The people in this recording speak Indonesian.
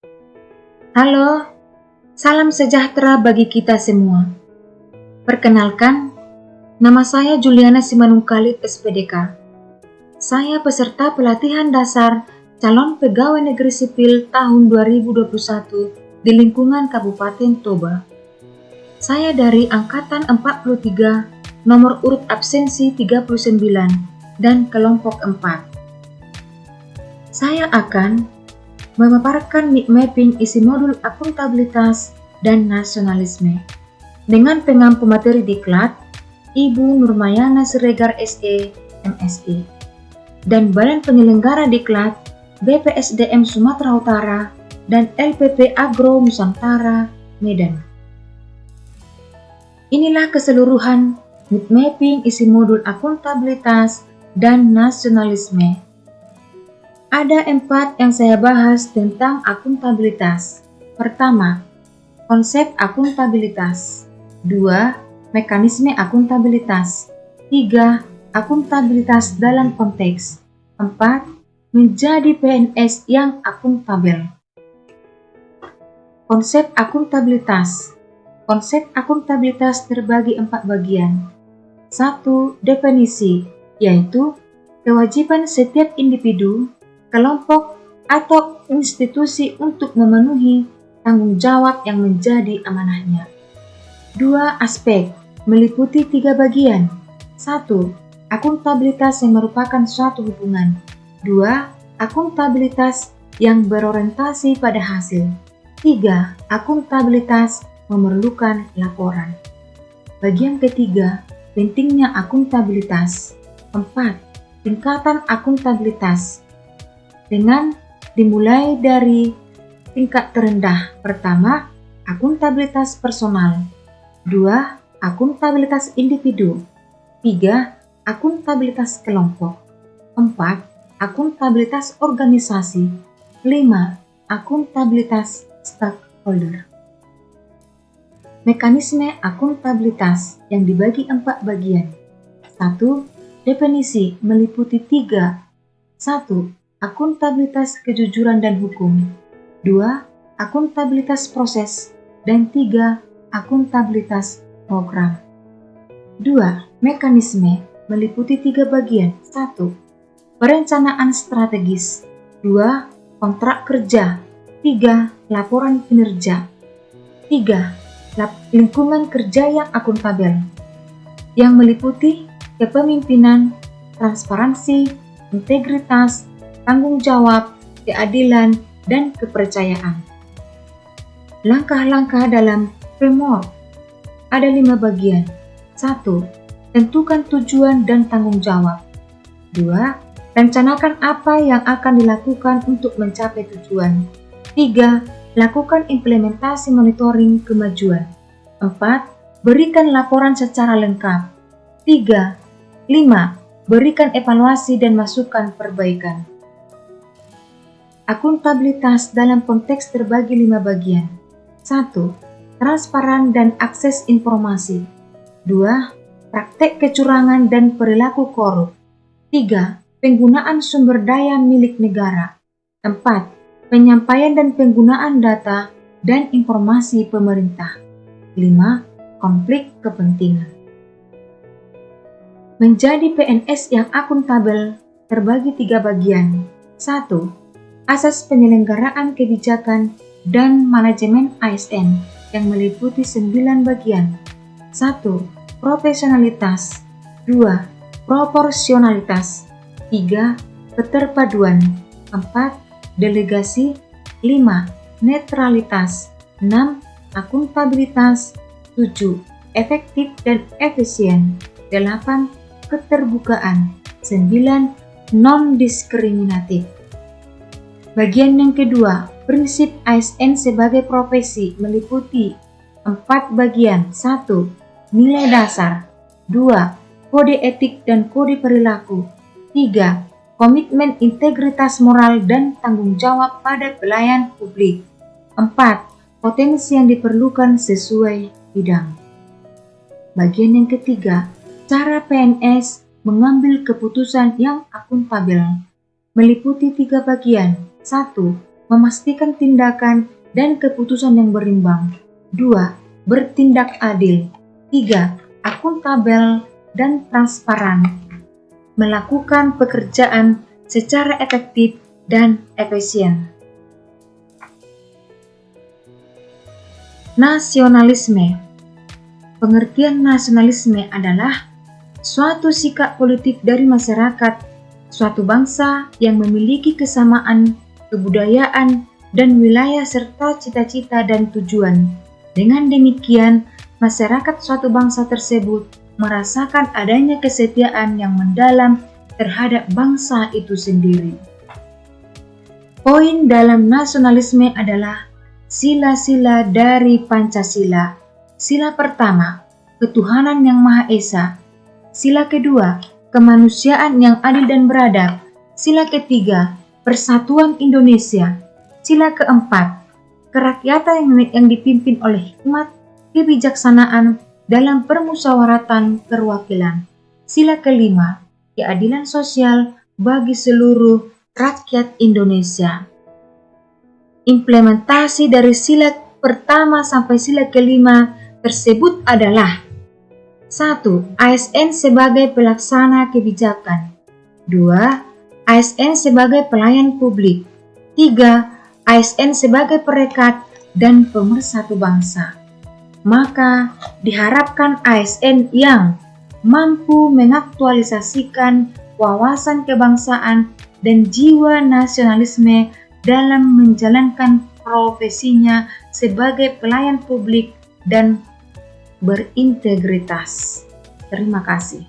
Halo, salam sejahtera bagi kita semua. Perkenalkan, nama saya Juliana Simanungkalit SPDK. Saya peserta pelatihan dasar calon pegawai negeri sipil tahun 2021 di lingkungan Kabupaten Toba. Saya dari Angkatan 43, nomor urut absensi 39, dan kelompok 4. Saya akan memaparkan mapping isi modul akuntabilitas dan nasionalisme dengan pengampu materi diklat Ibu Nurmayana Siregar SE, MSI, dan Badan Penyelenggara Diklat BPSDM Sumatera Utara dan LPP Agro Nusantara, Medan. Inilah keseluruhan mapping isi modul akuntabilitas dan nasionalisme. Ada 4 yang saya bahas tentang akuntabilitas. Pertama, konsep akuntabilitas. 2, mekanisme akuntabilitas. 3, akuntabilitas dalam konteks. 4, menjadi PNS yang akuntabel. Konsep akuntabilitas. Konsep akuntabilitas terbagi 4 bagian. 1, definisi, yaitu kewajiban setiap individu, kelompok, atau institusi untuk memenuhi tanggung jawab yang menjadi amanahnya. 2, aspek, meliputi 3 bagian. 1, akuntabilitas yang merupakan suatu hubungan. 2, akuntabilitas yang berorientasi pada hasil. 3, akuntabilitas memerlukan laporan. Bagian ketiga, pentingnya akuntabilitas. 4, tingkatan akuntabilitas. Dengan dimulai dari tingkat terendah. Pertama, akuntabilitas personal. 2, akuntabilitas individu. 3, akuntabilitas kelompok. 4, akuntabilitas organisasi. 5, akuntabilitas stakeholder. Mekanisme akuntabilitas yang dibagi 4 bagian. 1, definisi meliputi 3. 1, akuntabilitas kejujuran dan hukum. 2, akuntabilitas proses. Dan 3, akuntabilitas program. 2, mekanisme meliputi 3 bagian. 1, perencanaan strategis. 2, kontrak kerja. 3, laporan kinerja. 3, lingkungan kerja yang akuntabel, yang meliputi kepemimpinan, transparansi, integritas, tanggung jawab, keadilan, dan kepercayaan. Langkah-langkah dalam framework ada 5 bagian. 1, tentukan tujuan dan tanggung jawab. 2, rencanakan apa yang akan dilakukan untuk mencapai tujuan. 3, lakukan implementasi monitoring kemajuan. 4, berikan laporan secara lengkap. 5, berikan evaluasi dan masukan perbaikan. Akuntabilitas dalam konteks terbagi 5 bagian. 1, transparan dan akses informasi. 2, praktek kecurangan dan perilaku korup. 3, penggunaan sumber daya milik negara. 4, penyampaian dan penggunaan data dan informasi pemerintah. 5, konflik kepentingan. Menjadi PNS yang akuntabel terbagi 3 bagian. 1, asas penyelenggaraan kebijakan dan manajemen ASN yang meliputi 9 bagian. 1, profesionalitas. 2, proporsionalitas. 3, keterpaduan. 4, delegasi. 5, netralitas. 6, akuntabilitas. 7, efektif dan efisien. 8, keterbukaan. 9, non-diskriminatif. Bagian yang kedua, prinsip ASN sebagai profesi meliputi 4 bagian. 1, nilai dasar. 2, kode etik dan kode perilaku. 3, komitmen integritas moral dan tanggung jawab pada pelayan publik. 4, potensi yang diperlukan sesuai bidang. Bagian yang ketiga, cara PNS mengambil keputusan yang akuntabel meliputi 3 bagian. 1, memastikan tindakan dan keputusan yang berimbang. 2. Bertindak adil. 3. Akuntabel dan transparan. Melakukan pekerjaan secara efektif dan efisien. Nasionalisme. Pengertian nasionalisme adalah suatu sikap politik dari masyarakat suatu bangsa yang memiliki kesamaan, kebudayaan, dan wilayah serta cita-cita dan tujuan. Dengan demikian, masyarakat suatu bangsa tersebut merasakan adanya kesetiaan yang mendalam terhadap bangsa itu sendiri. Poin dalam nasionalisme adalah sila-sila dari Pancasila. Sila pertama, ketuhanan yang Maha Esa. Sila kedua, kemanusiaan yang adil dan beradab. Sila ketiga, persatuan Indonesia. Sila keempat, kerakyatan yang dipimpin oleh hikmat, kebijaksanaan dalam permusyawaratan perwakilan. Sila kelima, keadilan sosial bagi seluruh rakyat Indonesia. Implementasi dari sila pertama sampai sila kelima tersebut adalah: 1. ASN sebagai pelaksana kebijakan. 2. ASN sebagai pelayan publik. 3. ASN sebagai perekat dan pemersatu bangsa. Maka diharapkan ASN yang mampu mengaktualisasikan wawasan kebangsaan dan jiwa nasionalisme dalam menjalankan profesinya sebagai pelayan publik dan berintegritas. Terima kasih.